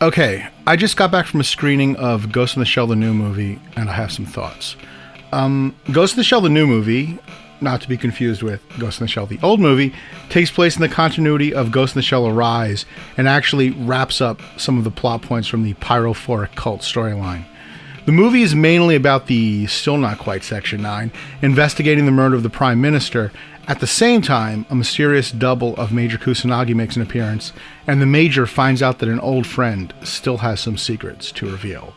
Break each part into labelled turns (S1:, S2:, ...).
S1: Okay, I just got back from a screening of Ghost in the Shell, the new movie, and I have some thoughts. Ghost in the Shell, the new movie, not to be confused with Ghost in the Shell, the old movie, takes place in the continuity of Ghost in the Shell Arise and actually wraps up some of the plot points from the Pyrophoric Cult storyline. The movie is mainly about the still not quite Section 9 investigating the murder of the Prime Minister. At the same time, a mysterious double of Major Kusanagi makes an appearance, and the Major finds out that an old friend still has some secrets to reveal.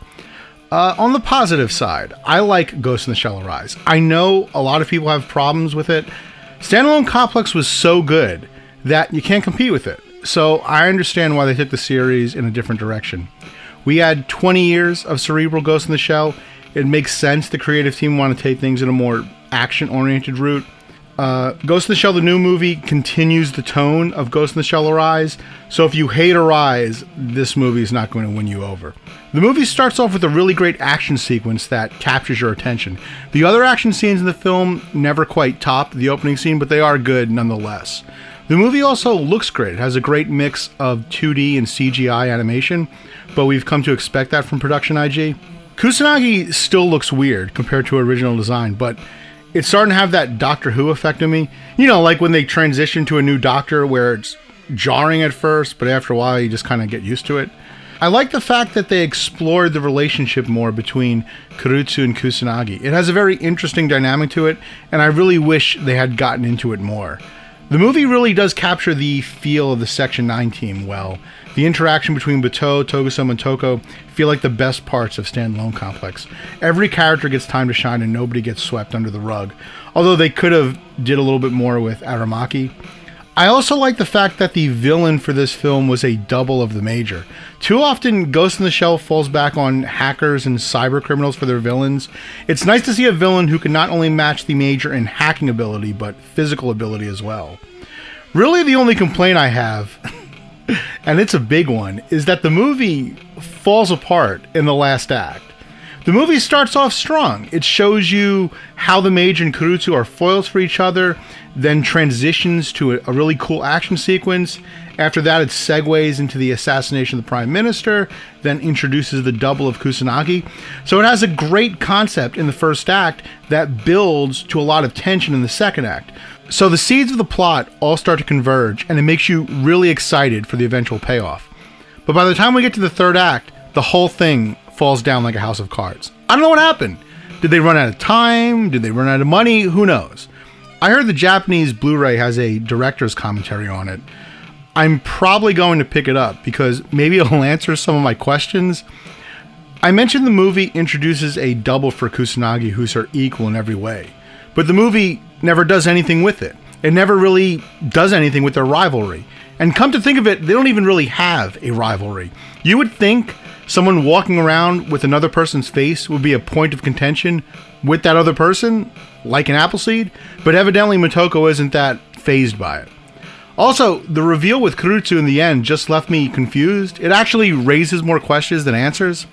S1: On the positive side, I like Ghost in the Shell Arise. I know a lot of people have problems with it. Standalone Complex was so good that you can't compete with it. So I understand why they took the series in a different direction. We had 20 years of cerebral Ghost in the Shell. It makes sense the creative team want to take things in a more action-oriented route. Ghost in the Shell, the new movie, continues the tone of Ghost in the Shell Arise, so if you hate Arise, this movie is not going to win you over. The movie starts off with a really great action sequence that captures your attention. The other action scenes in the film never quite top the opening scene, but they are good nonetheless. The movie also looks great. It has a great mix of 2D and CGI animation, but we've come to expect that from Production IG. Kusanagi still looks weird compared to original design, but it's starting to have that Doctor Who effect on me. You know, like when they transition to a new Doctor where it's jarring at first, but after a while you just kind of get used to it. I like the fact that they explored the relationship more between Kurutsu and Kusanagi. It has a very interesting dynamic to it, and I really wish they had gotten into it more. The movie really does capture the feel of the Section 9 team well. The interaction between Batou, Togusa, and Motoko feel like the best parts of Standalone Complex. Every character gets time to shine and nobody gets swept under the rug, although they could have did a little bit more with Aramaki. I also like the fact that the villain for this film was a double of the Major. Too often, Ghost in the Shell falls back on hackers and cyber criminals for their villains. It's nice to see a villain who can not only match the Major in hacking ability, but physical ability as well. Really, the only complaint I have, and it's a big one, is that the movie falls apart in the last act. The movie starts off strong. It shows you how the Mage and Kurutsu are foils for each other, then transitions to a really cool action sequence. After that, it segues into the assassination of the Prime Minister, then introduces the double of Kusanagi. So it has a great concept in the first act that builds to a lot of tension in the second act. So the seeds of the plot all start to converge, and it makes you really excited for the eventual payoff. But by the time we get to the third act, the whole thing falls down like a house of cards. I don't know what happened. Did they run out of time? Did they run out of money? Who knows? I heard the Japanese Blu-ray has a director's commentary on it. I'm probably going to pick it up because maybe it'll answer some of my questions. I mentioned the movie introduces a double for Kusanagi who's her equal in every way. But the movie never does anything with it. It never really does anything with their rivalry. And come to think of it, they don't even really have a rivalry. You would think someone walking around with another person's face would be a point of contention with that other person, like an Appleseed, but evidently Motoko isn't that fazed by it. Also, the reveal with Kurutsu in the end just left me confused. It actually raises more questions than answers.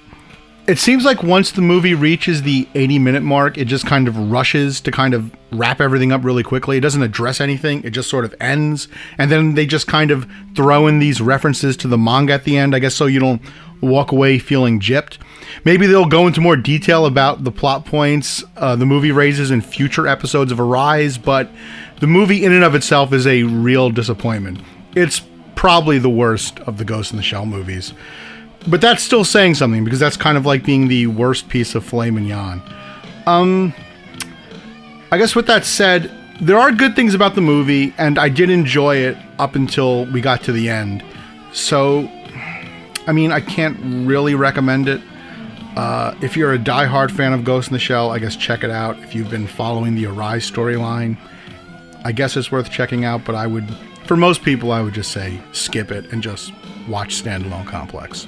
S1: It seems like once the movie reaches the 80-minute mark, it just kind of rushes to kind of wrap everything up really quickly. It doesn't address anything. It just sort of ends. And then they just kind of throw in these references to the manga at the end, I guess so you don't walk away feeling gypped. Maybe they'll go into more detail about the plot points the movie raises in future episodes of Arise, but the movie in and of itself is a real disappointment. It's probably the worst of the Ghost in the Shell movies. But that's still saying something, because that's kind of like being the worst piece of filet mignon. I guess with that said, there are good things about the movie, and I did enjoy it up until we got to the end. So, I mean, I can't really recommend it. If you're a diehard fan of Ghost in the Shell, I guess check it out. If you've been following the Arise storyline, I guess it's worth checking out, but for most people, I would just say skip it and just watch Standalone Complex.